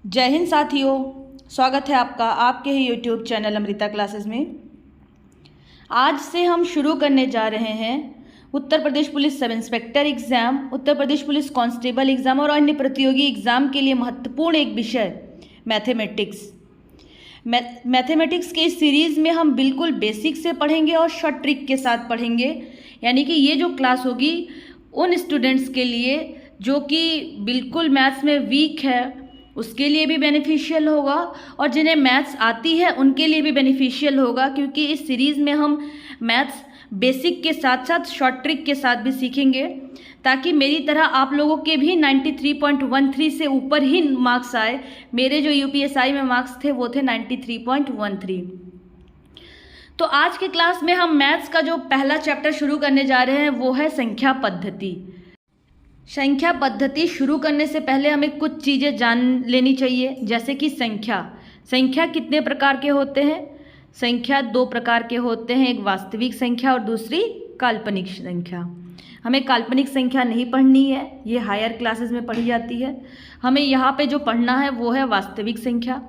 जय हिंद साथियों, स्वागत है आपका आपके ही यूट्यूब चैनल अमृता क्लासेस में। आज से हम शुरू करने जा रहे हैं Uttar Pradesh police sub inspector exam, Uttar Pradesh police constable exam और अन्य प्रतियोगी एग्ज़ाम के लिए महत्वपूर्ण एक विषय मैथमेटिक्स। मैथमेटिक्स के इस सीरीज़ में हम बिल्कुल बेसिक से पढ़ेंगे और शॉर्ट ट्रिक के साथ पढ़ेंगे। यानी कि ये जो क्लास होगी उन स्टूडेंट्स के लिए जो कि बिल्कुल मैथ्स में वीक है उसके लिए भी बेनिफिशियल होगा और जिन्हें मैथ्स आती है उनके लिए भी बेनिफिशियल होगा, क्योंकि इस सीरीज़ में हम मैथ्स बेसिक के साथ साथ शॉर्ट ट्रिक के साथ भी सीखेंगे, ताकि मेरी तरह आप लोगों के भी 93.13 से ऊपर ही मार्क्स आए। मेरे जो यूपीएसआई में मार्क्स थे वो थे 93.13। तो आज के क्लास में हम मैथ्स का जो पहला चैप्टर शुरू करने जा रहे हैं वो है संख्या पद्धति। संख्या पद्धति शुरू करने से पहले हमें कुछ चीज़ें जान लेनी चाहिए, जैसे कि संख्या कितने प्रकार के होते हैं। संख्या दो प्रकार के होते हैं, एक वास्तविक संख्या और दूसरी काल्पनिक संख्या। हमें काल्पनिक संख्या नहीं पढ़नी है, ये हायर क्लासेस में पढ़ी जाती है। हमें यहाँ पे जो पढ़ना है वो है वास्तविक संख्या।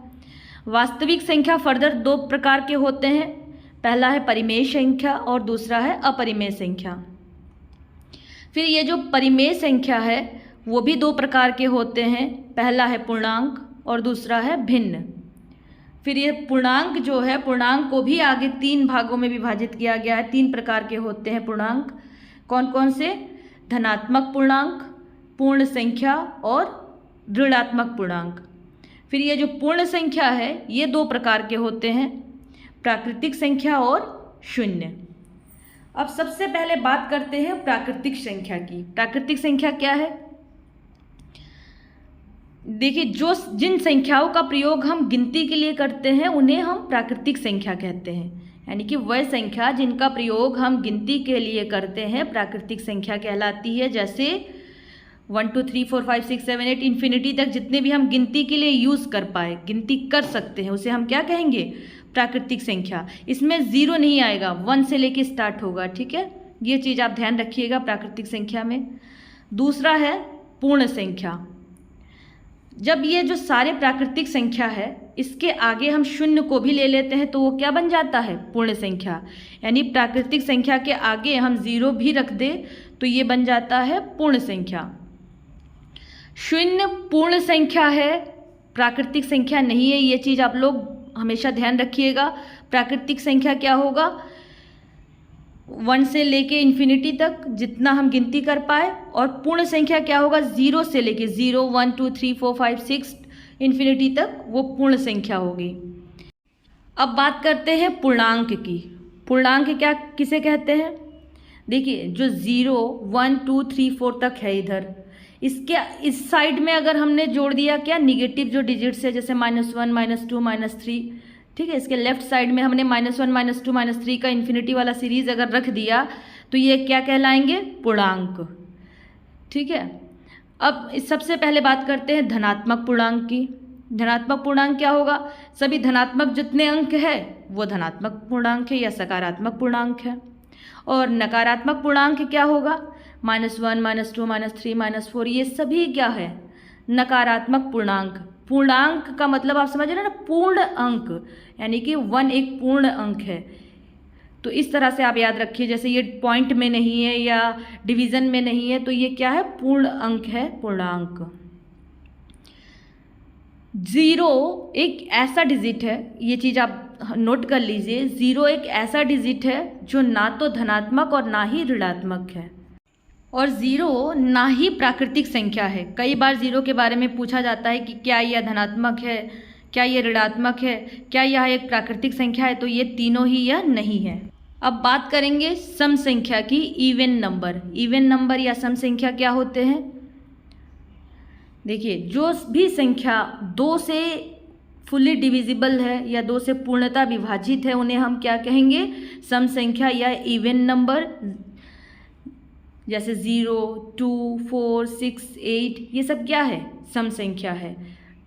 वास्तविक संख्या फर्दर दो प्रकार के होते हैं, पहला है परिमेय संख्या और दूसरा है अपरिमेय संख्या। फिर ये जो परिमेय संख्या है वो भी दो प्रकार के होते हैं, पहला है पूर्णांक और दूसरा है भिन्न। फिर ये पूर्णांक जो है, पूर्णांक को भी आगे तीन भागों में विभाजित किया गया है। तीन प्रकार के होते हैं पूर्णांक, कौन कौन से? धनात्मक पूर्णांक, पूर्ण संख्या और ऋणात्मक पूर्णांक। फिर ये जो पूर्ण संख्या है ये दो प्रकार के होते हैं, प्राकृतिक संख्या और शून्य। अब सबसे पहले बात करते हैं प्राकृतिक संख्या की। प्राकृतिक संख्या क्या है? देखिए, जिन संख्याओं का प्रयोग हम गिनती के लिए करते हैं उन्हें हम प्राकृतिक संख्या कहते हैं। यानी कि वह संख्या जिनका प्रयोग हम गिनती के लिए करते हैं प्राकृतिक संख्या कहलाती है। जैसे 1 2 3 4 5 6 7 8 इन्फिनिटी तक जितने भी हम गिनती के लिए यूज़ कर पाए, गिनती कर सकते हैं, उसे हम क्या कहेंगे? प्राकृतिक संख्या। इसमें ज़ीरो नहीं आएगा, 1 से लेके स्टार्ट होगा, ठीक है। ये चीज़ आप ध्यान रखिएगा प्राकृतिक संख्या में। दूसरा है पूर्ण संख्या। जब ये जो सारे प्राकृतिक संख्या है इसके आगे हम शून्य को भी ले लेते हैं तो वो क्या बन जाता है? पूर्ण संख्या। यानी प्राकृतिक संख्या के आगे हम ज़ीरो भी रख दे तो ये बन जाता है पूर्ण संख्या। शून्य पूर्ण संख्या है, प्राकृतिक संख्या नहीं है। ये चीज़ आप लोग हमेशा ध्यान रखिएगा। प्राकृतिक संख्या क्या होगा? 1 से लेके इन्फिनिटी तक जितना हम गिनती कर पाए, और पूर्ण संख्या क्या होगा? 0 से लेके 0 1 2 3 4 5 6 इन्फिनिटी तक वो पूर्ण संख्या होगी। अब बात करते हैं पूर्णांक की। पूर्णांक क्या किसे कहते हैं? देखिए, जो 0 1 2 3 4 तक है इधर, इसके इस साइड में अगर हमने जोड़ दिया क्या? निगेटिव जो डिजिट्स है, जैसे -1 -2 -3, ठीक है। इसके लेफ्ट साइड में हमने -1 -2 -3 का इन्फिनिटी वाला सीरीज अगर रख दिया तो ये क्या कहलाएंगे? पूर्णांक, ठीक है। अब सबसे पहले बात करते हैं धनात्मक पूर्णांक की। धनात्मक पूर्णांक क्या होगा? सभी धनात्मक जितने अंक है वो धनात्मक पूर्णांक है या सकारात्मक पूर्णांक है। और नकारात्मक पूर्णांक क्या होगा? -1 -2 -3 -4, ये सभी क्या है? नकारात्मक पूर्णांक। पूर्णांक का मतलब आप समझ रहे हैं ना, पूर्ण अंक, यानी कि 1 एक पूर्ण अंक है। तो इस तरह से आप याद रखिए, जैसे ये पॉइंट में नहीं है या डिवीज़न में नहीं है तो ये क्या है? पूर्ण अंक है, पूर्णांक। 0 एक ऐसा डिजिट है, ये चीज़ आप नोट कर लीजिए, 0 एक ऐसा डिजिट है जो ना तो धनात्मक और ना ही ऋणात्मक है, और 0 ना ही प्राकृतिक संख्या है। कई बार 0 के बारे में पूछा जाता है कि क्या यह धनात्मक है, क्या यह ऋणात्मक है, क्या यह एक प्राकृतिक संख्या है? तो ये तीनों ही यह नहीं है। अब बात करेंगे सम संख्या की, इवन नंबर। इवन नंबर या सम संख्या क्या होते हैं? देखिए, जो भी संख्या 2 से फुली डिविजिबल है या 2 से पूर्णतः विभाजित है उन्हें हम क्या कहेंगे? सम संख्या या इवन नंबर। जैसे 0 2 4 6 8, ये सब क्या है? सम संख्या है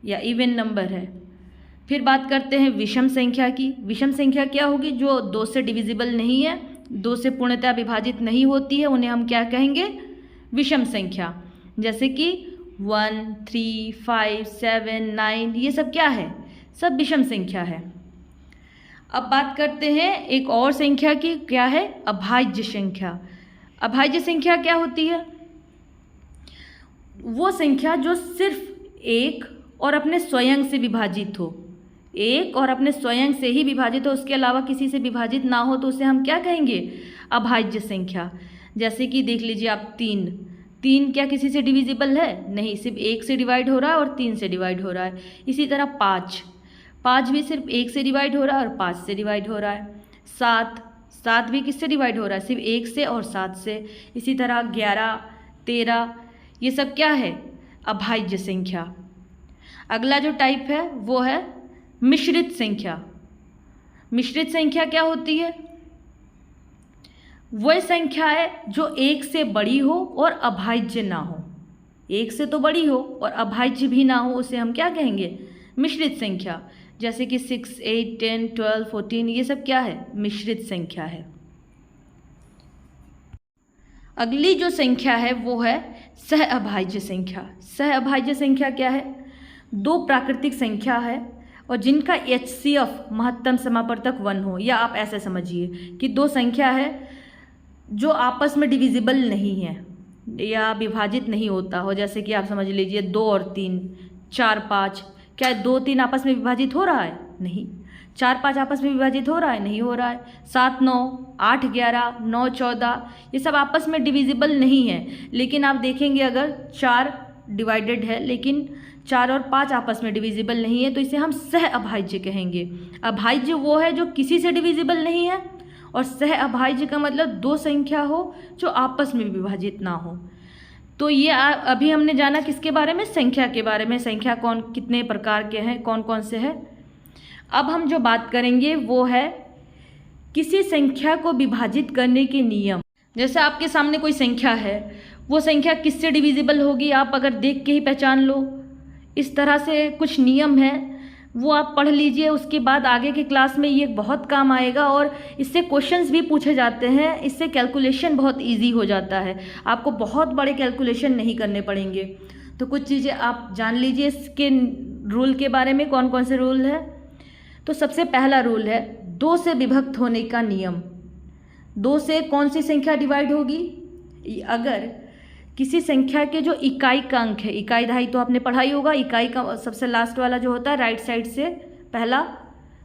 या इवन नंबर है। फिर बात करते हैं विषम संख्या की। विषम संख्या क्या होगी? जो 2 से डिविजिबल नहीं है, 2 से पूर्णतः विभाजित नहीं होती है, उन्हें हम क्या कहेंगे? विषम संख्या। जैसे कि 1, 3, 5, 7, 9 ये सब क्या है? सब विषम संख्या है। अब बात करते हैं एक और संख्या की, क्या है? अभाज्य संख्या। अभाज्य संख्या क्या होती है? वो संख्या जो सिर्फ एक और अपने स्वयं से विभाजित हो, एक और अपने स्वयं से ही विभाजित हो, उसके अलावा किसी से विभाजित ना हो, तो उसे हम क्या कहेंगे? अभाज्य संख्या। जैसे कि देख लीजिए आप 3 क्या किसी से डिविजिबल है? नहीं, सिर्फ 1 से डिवाइड हो रहा है और 3 से डिवाइड हो रहा है। इसी तरह 5 भी सिर्फ 1 से डिवाइड हो रहा है और 5 से डिवाइड हो रहा है। 7 भी किससे डिवाइड हो रहा है? सिर्फ 1 से और 7 से। इसी तरह 11, 13 ये सब क्या है? अभाज्य संख्या। अगला जो टाइप है वो है मिश्रित संख्या। मिश्रित संख्या क्या होती है? वह संख्या है जो 1 से बड़ी हो और अभाज्य ना हो। 1 से तो बड़ी हो और अभाज्य भी ना हो, उसे हम क्या कहेंगे? मिश्रित संख्या। जैसे कि 6, 8, 10, 12, 14 ये सब क्या है? मिश्रित संख्या है। अगली जो संख्या है वो है सहअभाज्य संख्या। सहअभाज्य संख्या क्या है? 2 प्राकृतिक संख्या है और जिनका HCF महत्तम समापवर्तक 1 हो, या आप ऐसे समझिए कि 2 संख्या है जो आपस में डिविजिबल नहीं है या विभाजित नहीं होता हो। जैसे कि आप समझ लीजिए 2 और 3, 4, 5। क्या 2, 3 आपस में विभाजित हो रहा है? नहीं। 4, 5 आपस में विभाजित हो रहा है? नहीं हो रहा है। 7, 9, 8, 11, 9, 14 ये सब आपस में डिविजिबल नहीं है। लेकिन आप देखेंगे अगर 4 डिवाइडेड है लेकिन 4 और 5 आपस में डिविजिबल नहीं है, तो इसे हम सहअभाज्य कहेंगे। अभाज्य वो है जो किसी से डिविजिबल नहीं है, और सहअभाज्य का मतलब 2 संख्या हो जो आपस में विभाजित ना हो। तो ये अभी हमने जाना किसके बारे में? संख्या के बारे में। संख्या कौन कितने प्रकार के हैं, कौन कौन से हैं। अब हम जो बात करेंगे वो है किसी संख्या को विभाजित करने के नियम। जैसे आपके सामने कोई संख्या है, वो संख्या किससे डिविजिबल होगी आप अगर देख के ही पहचान लो। इस तरह से कुछ नियम हैं, वो आप पढ़ लीजिए। उसके बाद आगे की क्लास में ये बहुत काम आएगा और इससे क्वेश्चंस भी पूछे जाते हैं। इससे कैलकुलेशन बहुत इजी हो जाता है, आपको बहुत बड़े कैलकुलेशन नहीं करने पड़ेंगे। तो कुछ चीज़ें आप जान लीजिए इसके रूल के बारे में, कौन कौन से रूल है। तो सबसे पहला रूल है 2 से विभक्त होने का नियम। 2 से कौन सी संख्या डिवाइड होगी? अगर किसी संख्या के जो इकाई का अंक है, इकाई दहाई तो आपने पढ़ा ही होगा। इकाई का सबसे लास्ट वाला जो होता है, राइट साइड से पहला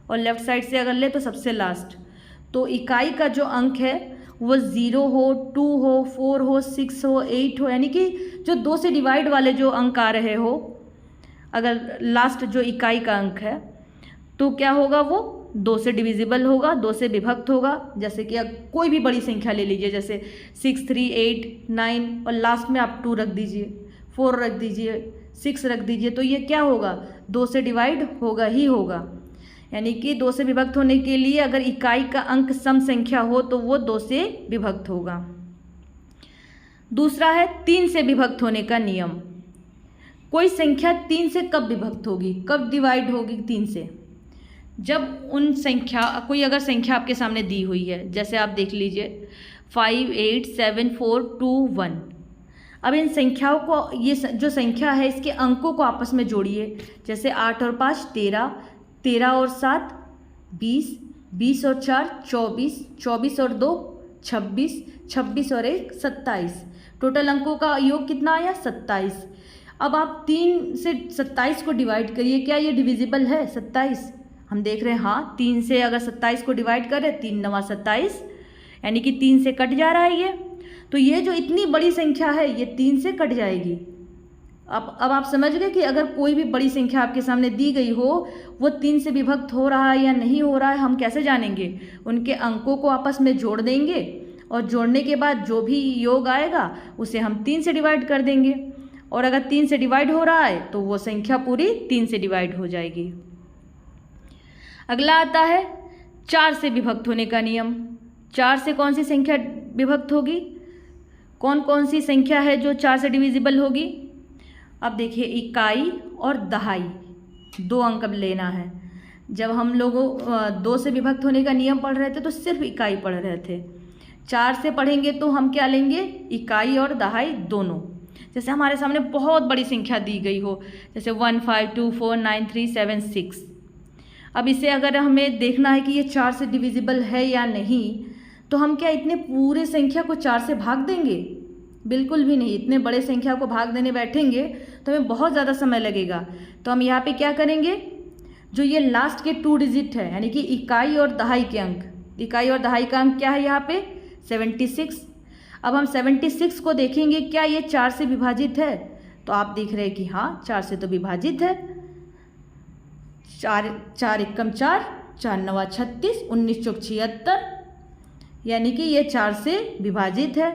और लेफ्ट साइड से अगर ले तो सबसे लास्ट। तो इकाई का जो अंक है वो 0 हो, 2 हो, 4 हो, 6 हो, 8 हो, यानी कि जो 2 से डिवाइड वाले जो अंक आ रहे हो, अगर लास्ट जो इकाई का अंक है तो क्या होगा? वो 2 से डिविजिबल होगा, 2 से विभक्त होगा। जैसे कि कोई भी बड़ी संख्या ले लीजिए, जैसे 6, 3, 8, 9 और लास्ट में आप 2 रख दीजिए, 4 रख दीजिए, 6 रख दीजिए, तो ये क्या होगा? 2 से डिवाइड होगा ही होगा। यानी कि 2 से विभक्त होने के लिए अगर इकाई का अंक सम संख्या हो तो वो 2 से विभक्त होगा। दूसरा है 3 से विभक्त होने का नियम। कोई संख्या 3 से कब विभक्त होगी, कब डिवाइड होगी 3 से? जब उन संख्या, कोई अगर संख्या आपके सामने दी हुई है, जैसे आप देख लीजिए 5, 8, 7, 4, 2, 1। अब इन संख्याओं को, ये जो संख्या है इसके अंकों को आपस में जोड़िए। जैसे 8 और 5 13, 13 और 7 20, 20 और 4 24, 24 और 2 26, 26 और 1 27। टोटल अंकों का योग कितना आया? 27। अब आप 3 से 27 को डिवाइड करिए, क्या ये डिविजिबल है? 27 हम देख रहे हैं, हाँ। 3 से अगर 27 को डिवाइड करें, 3 9 27, यानी कि 3 से कट जा रहा है ये। तो ये जो इतनी बड़ी संख्या है ये 3 से कट जाएगी। अब आप समझ गए कि अगर कोई भी बड़ी संख्या आपके सामने दी गई हो, वो 3 से विभक्त हो रहा है या नहीं हो रहा है, हम कैसे जानेंगे? उनके अंकों को आपस में जोड़ देंगे और जोड़ने के बाद जो भी योग आएगा उसे हम 3 से डिवाइड कर देंगे, और अगर 3 से डिवाइड हो रहा है तो वो संख्या पूरी 3 से डिवाइड हो जाएगी। अगला आता है 4 से विभक्त होने का नियम। 4 से कौन सी संख्या विभक्त होगी? कौन कौन सी संख्या है जो 4 से डिविजिबल होगी? अब देखिए, इकाई और दहाई 2 अंक अब लेना है। जब हम लोगों 2 से विभक्त होने का नियम पढ़ रहे थे तो सिर्फ इकाई पढ़ रहे थे। 4 से पढ़ेंगे तो हम क्या लेंगे? इकाई और दहाई दोनों। जैसे हमारे सामने बहुत बड़ी संख्या दी गई हो, जैसे 1 5 2 4 9 3 7 6। अब इसे अगर हमें देखना है कि ये 4 से डिविजिबल है या नहीं, तो हम क्या इतने पूरे संख्या को 4 से भाग देंगे? बिल्कुल भी नहीं। इतने बड़े संख्या को भाग देने बैठेंगे तो हमें बहुत ज़्यादा समय लगेगा। तो हम यहाँ पे क्या करेंगे, जो ये लास्ट के 2 डिजिट है, यानी कि इकाई और दहाई के अंक, इकाई और दहाई का अंक क्या है यहाँ पे 76। अब हम 76 को देखेंगे, क्या ये 4 से विभाजित है? तो आप देख रहे हैं कि हाँ 4 से तो विभाजित है। 4 एकम 4, 4 नवा 36, 19 चौक 76, यानी कि ये 4 से विभाजित है।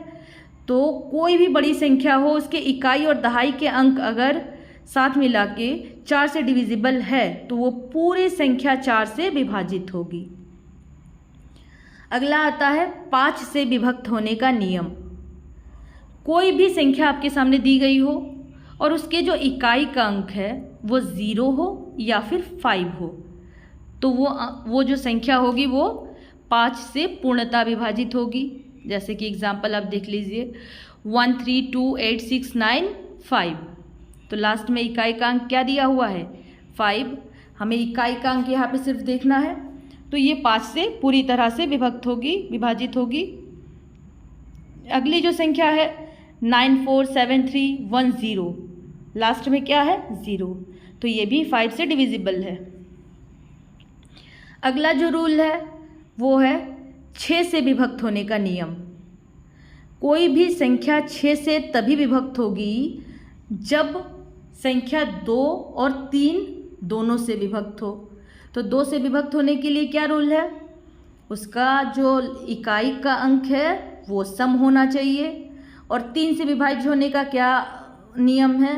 तो कोई भी बड़ी संख्या हो, उसके इकाई और दहाई के अंक अगर साथ मिला के 4 से डिविजिबल है तो वो पूरी संख्या 4 से विभाजित होगी। अगला आता है 5 से विभक्त होने का नियम। कोई भी संख्या आपके सामने दी गई हो और उसके जो इकाई का अंक है वो 0 हो या फिर 5 हो, तो वो जो संख्या होगी वो 5 से पूर्णतः विभाजित होगी। जैसे कि एग्जाम्पल आप देख लीजिए 1 3 2 8 6 9 5। तो लास्ट में इकाई का अंक क्या दिया हुआ है 5। हमें इकाई का अंक यहाँ पे सिर्फ देखना है, तो ये 5 से पूरी तरह से विभाजित होगी। अगली जो संख्या है 9 4 7 3 1 0, लास्ट में क्या है 0, तो ये भी 5 से डिविजिबल है। अगला जो रूल है वो है 6 से विभक्त होने का नियम। कोई भी संख्या 6 से तभी विभक्त होगी जब संख्या 2 और 3 दोनों से विभक्त हो। तो 2 से विभक्त होने के लिए क्या रूल है, उसका जो इकाई का अंक है वो सम होना चाहिए, और 3 से विभाजित होने का क्या नियम है,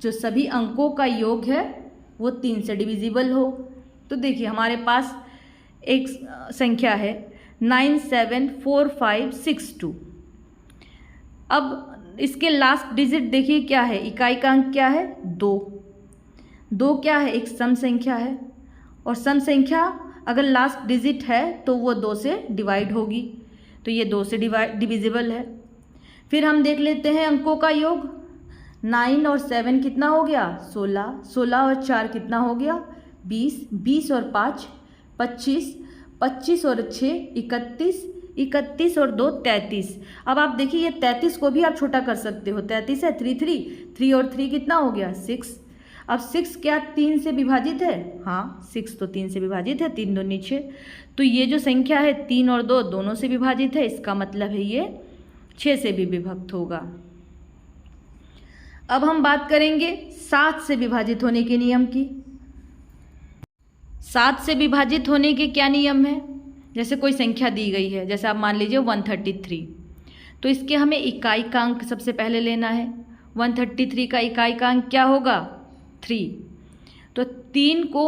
जो सभी अंकों का योग है वो 3 से डिविजिबल हो। तो देखिए हमारे पास एक संख्या है 9 7 4 5 6 2। अब इसके लास्ट डिजिट देखिए क्या है, इकाई का अंक क्या है 2। 2 क्या है, एक सम संख्या है, और सम संख्या अगर लास्ट डिजिट है तो वो 2 से डिवाइड होगी, तो ये 2 से डिविजिबल है। फिर हम देख लेते हैं अंकों का योग। 9 और 7 कितना हो गया 16, 16 और 4 कितना हो गया 20, 20 और 5 25, 25 और 6 31, 31 और 2 33। अब आप देखिए ये 33 को भी आप छोटा कर सकते हो, 33 है 3 और 3 कितना हो गया 6। अब 6 क्या 3 से विभाजित है, हाँ 6 तो 3 से विभाजित है, 3 दूनी 6। तो ये जो संख्या है 3 और 2 दोनों से विभाजित है, इसका मतलब है ये 6 से भी विभक्त होगा। अब हम बात करेंगे 7 से विभाजित होने के नियम की। 7 से विभाजित होने के क्या नियम है, जैसे कोई संख्या दी गई है, जैसे आप मान लीजिए 133, तो इसके हमें इकाई का अंक सबसे पहले लेना है। 133 का इकाई का अंक क्या होगा 3। तो 3 को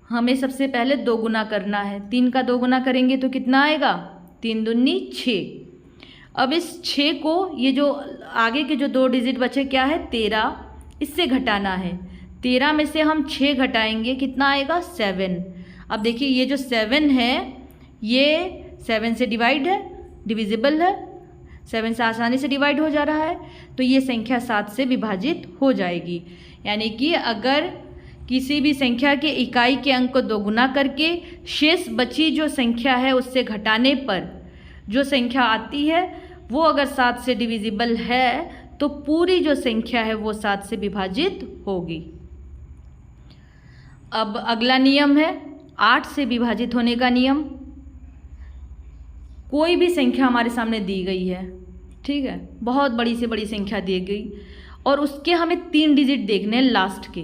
हमें सबसे पहले 2 गुना करना है। 3 का 2 गुना करेंगे तो कितना आएगा 3 दूनी 6। अब इस 6 को ये जो आगे के जो 2 डिजिट बचे क्या है 13, इससे घटाना है। 13 में से हम 6 घटाएंगे, कितना आएगा 7। अब देखिए ये जो 7 है ये 7 से डिविजिबल है, 7 से आसानी से डिवाइड हो जा रहा है, तो ये संख्या 7 से विभाजित हो जाएगी। यानी कि अगर किसी भी संख्या के इकाई के अंक को 2 गुना करके शेष बची जो संख्या है उससे घटाने पर जो संख्या आती है वो अगर 7 से डिविजिबल है तो पूरी जो संख्या है वो 7 से विभाजित होगी। अब अगला नियम है 8 से विभाजित होने का नियम। कोई भी संख्या हमारे सामने दी गई है, ठीक है, बहुत बड़ी से बड़ी संख्या दी गई और उसके हमें 3 डिजिट देखने हैं लास्ट के,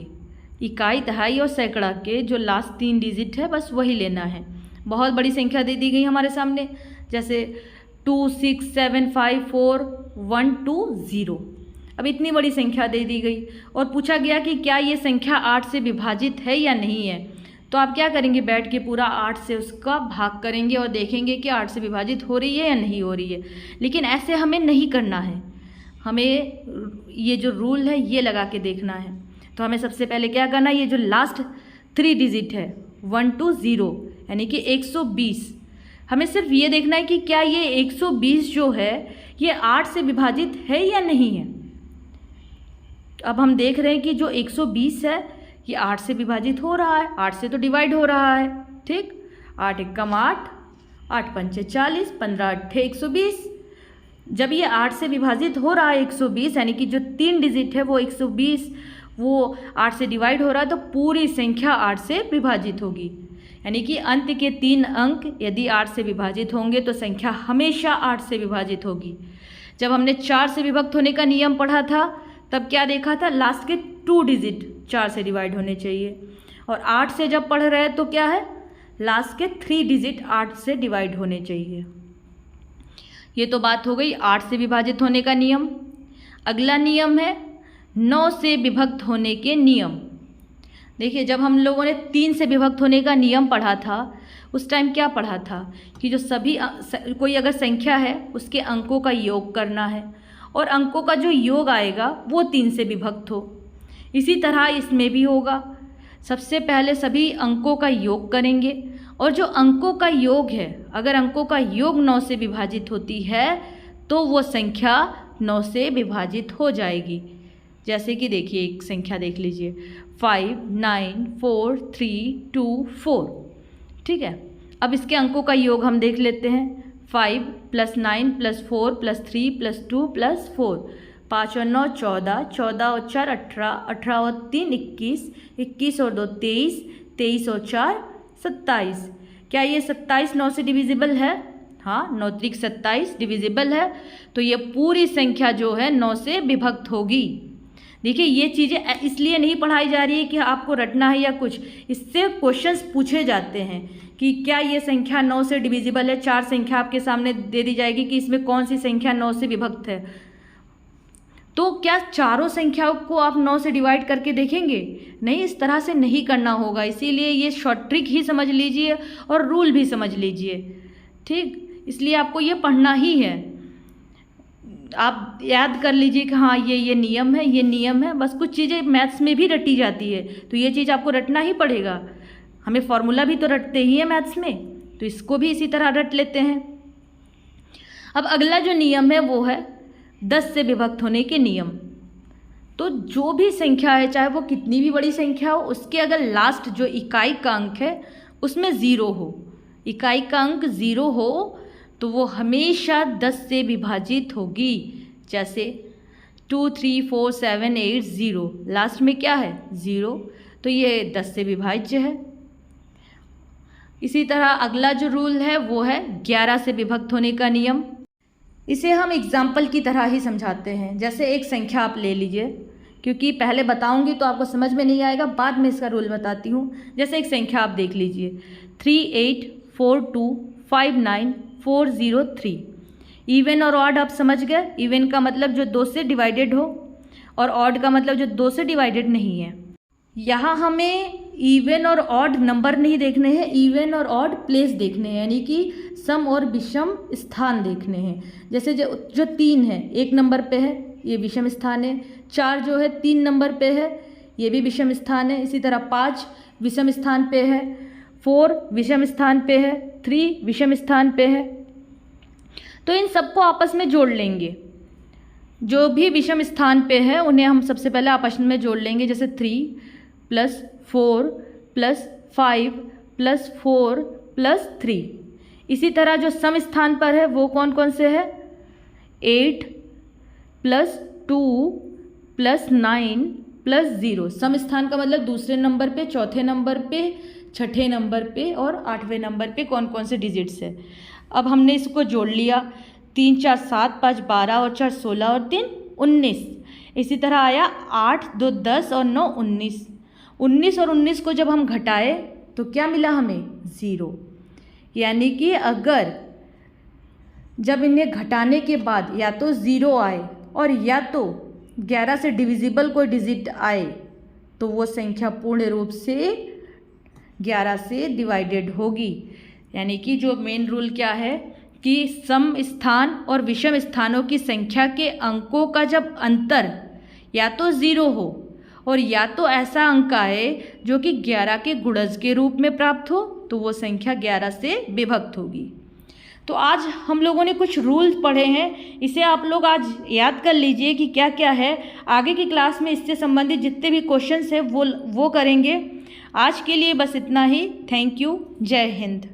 इकाई दहाई और सैकड़ा के जो लास्ट 3 डिजिट है बस वही लेना है। बहुत बड़ी संख्या दे दी गई हमारे सामने, जैसे 2 6 7 5 4 1 2 0। अब इतनी बड़ी संख्या दे दी गई और पूछा गया कि क्या ये संख्या 8 से विभाजित है या नहीं है। तो आप क्या करेंगे, बैठ के पूरा 8 से उसका भाग करेंगे और देखेंगे कि 8 से विभाजित हो रही है या नहीं हो रही है। लेकिन ऐसे हमें नहीं करना है, हमें ये जो रूल है ये लगा के देखना है। तो हमें सबसे पहले क्या करना है, ये जो लास्ट 3 डिजिट है 1 2 0 यानी कि 120, हमें सिर्फ ये देखना है कि क्या ये 120 जो है ये 8 से विभाजित है या नहीं है। अब हम देख रहे हैं कि जो 120 है ये 8 से विभाजित हो रहा है, 8 से तो डिवाइड हो रहा है। ठीक, 8 एकम 8, 8 पंचे 40, 15 अट्ठे 120। जब ये 8 से विभाजित हो रहा है 120, यानी कि जो 3 डिजिट है वो 120 वो 8 से डिवाइड हो रहा है, तो पूरी संख्या 8 से विभाजित होगी। यानी कि अंत के 3 अंक यदि 8 से विभाजित होंगे तो संख्या हमेशा 8 से विभाजित होगी। जब हमने 4 से विभक्त होने का नियम पढ़ा था तब क्या देखा था, लास्ट के 2 डिजिट 4 से डिवाइड होने चाहिए। और 8 से जब पढ़ रहे हैं तो क्या है, लास्ट के 3 डिजिट 8 से डिवाइड होने चाहिए। ये तो बात हो गई 8 से विभाजित होने का नियम। अगला नियम है 9 से विभक्त होने के नियम। देखिए, जब हम लोगों ने 3 से विभक्त होने का नियम पढ़ा था उस टाइम क्या पढ़ा था कि जो सभी कोई अगर संख्या है उसके अंकों का योग करना है और अंकों का जो योग आएगा वो 3 से विभक्त हो। इसी तरह इसमें भी होगा, सबसे पहले सभी अंकों का योग करेंगे और जो अंकों का योग है, अगर अंकों का योग 9 से विभाजित होती है तो वो संख्या 9 से विभाजित हो जाएगी। जैसे कि देखिए एक संख्या देख लीजिए, 5 9 4 3 2 4। ठीक है, अब इसके अंकों का योग हम देख लेते हैं। 5 + 9 + 4 + 3 + 2 + 4, 5 और 9 14, 14 और 4 18, 18 और 3 21, 21 और 2 23, 23 और 4 27। क्या ये 27 9 से डिविजिबल है? हाँ, 9 त्रिक 27 डिविजिबल है। तो ये पूरी संख्या जो है 9 से विभक्त होगी। देखिए, ये चीज़ें इसलिए नहीं पढ़ाई जा रही है कि आपको रटना है या कुछ, इससे क्वेश्चंस पूछे जाते हैं कि क्या ये संख्या 9 से डिविजिबल है। 4 संख्या आपके सामने दे दी जाएगी कि इसमें कौन सी संख्या 9 से विभक्त है, तो क्या चारों संख्याओं को आप 9 से डिवाइड करके देखेंगे? नहीं, इस तरह से नहीं करना होगा। इसीलिए ये शॉर्ट ट्रिक ही समझ लीजिए और रूल भी समझ लीजिए। ठीक, इसलिए आपको ये पढ़ना ही है। आप याद कर लीजिए कि हाँ ये नियम है, ये नियम है। बस कुछ चीज़ें मैथ्स में भी रटी जाती है तो ये चीज़ आपको रटना ही पड़ेगा। हमें फॉर्मूला भी तो रटते ही है मैथ्स में, तो इसको भी इसी तरह रट लेते हैं। अब अगला जो नियम है वो है 10 से विभक्त होने के नियम। तो जो भी संख्या है, चाहे वो कितनी भी बड़ी संख्या हो, उसके अगर लास्ट जो इकाई का अंक है उसमें 0 हो, इकाई का अंक 0 हो तो वो हमेशा 10 से विभाजित होगी। जैसे 2 3 4 7 8 0, लास्ट में क्या है 0, तो ये 10 से विभाज्य है। इसी तरह अगला जो रूल है वो है 11 से विभक्त होने का नियम। इसे हम एग्जाम्पल की तरह ही समझाते हैं। जैसे एक संख्या आप ले लीजिए, क्योंकि पहले बताऊंगी तो आपको समझ में नहीं आएगा, बाद में इसका रूल बताती हूँ। जैसे एक संख्या आप देख लीजिए 3 8 4 2 5 9 4 0 3। इवन और ऑड आप समझ गए। इवन का मतलब जो 2 से डिवाइडेड हो और ऑड का मतलब जो 2 से डिवाइडेड नहीं है। यहाँ हमें इवन और ऑड नंबर नहीं देखने हैं, इवन और ऑड प्लेस देखने हैं, यानी कि सम और विषम स्थान देखने हैं। जैसे जो 3 है 1 नंबर पे है, ये विषम स्थान है। 4 जो है 3 नंबर पे है, ये भी विषम स्थान है। इसी तरह 5 विषम स्थान पे है, 4 विषम स्थान पे है, 3 विषम स्थान पे है। तो इन सबको आपस में जोड़ लेंगे। जो भी विषम स्थान पे है उन्हें हम सबसे पहले आपस में जोड़ लेंगे। जैसे 3 + 4 + 5 + 4 + 3। इसी तरह जो सम स्थान पर है वो कौन कौन से है, 8 + 2 + 9 + 0। सम स्थान का मतलब दूसरे नंबर पे, चौथे नंबर पे, छठे नंबर पे और 8वें नंबर पे कौन कौन से डिजिट्स है। अब हमने इसको जोड़ लिया, 3 4 7 5 12 और 4 16 और 3 19। इसी तरह आया 8 2 10 और 9 19। 19 और 19 को जब हम घटाए तो क्या मिला हमें 0। यानी कि अगर जब इन्हें घटाने के बाद या तो 0 आए और या तो 11 से डिविजिबल कोई डिजिट आए तो वो संख्या पूर्ण रूप से 11 से डिवाइडेड होगी। यानी कि जो मेन रूल क्या है कि सम स्थान और विषम स्थानों की संख्या के अंकों का जब अंतर या तो 0 हो और या तो ऐसा अंक आए जो कि 11 के गुणज के रूप में प्राप्त हो तो वो संख्या 11 से विभक्त होगी। तो आज हम लोगों ने कुछ रूल्स पढ़े हैं, इसे आप लोग आज याद कर लीजिए कि क्या क्या है। आगे की क्लास में इससे संबंधित जितने भी क्वेश्चंस हैं वो करेंगे। आज के लिए बस इतना ही। Thank you. जय हिंद।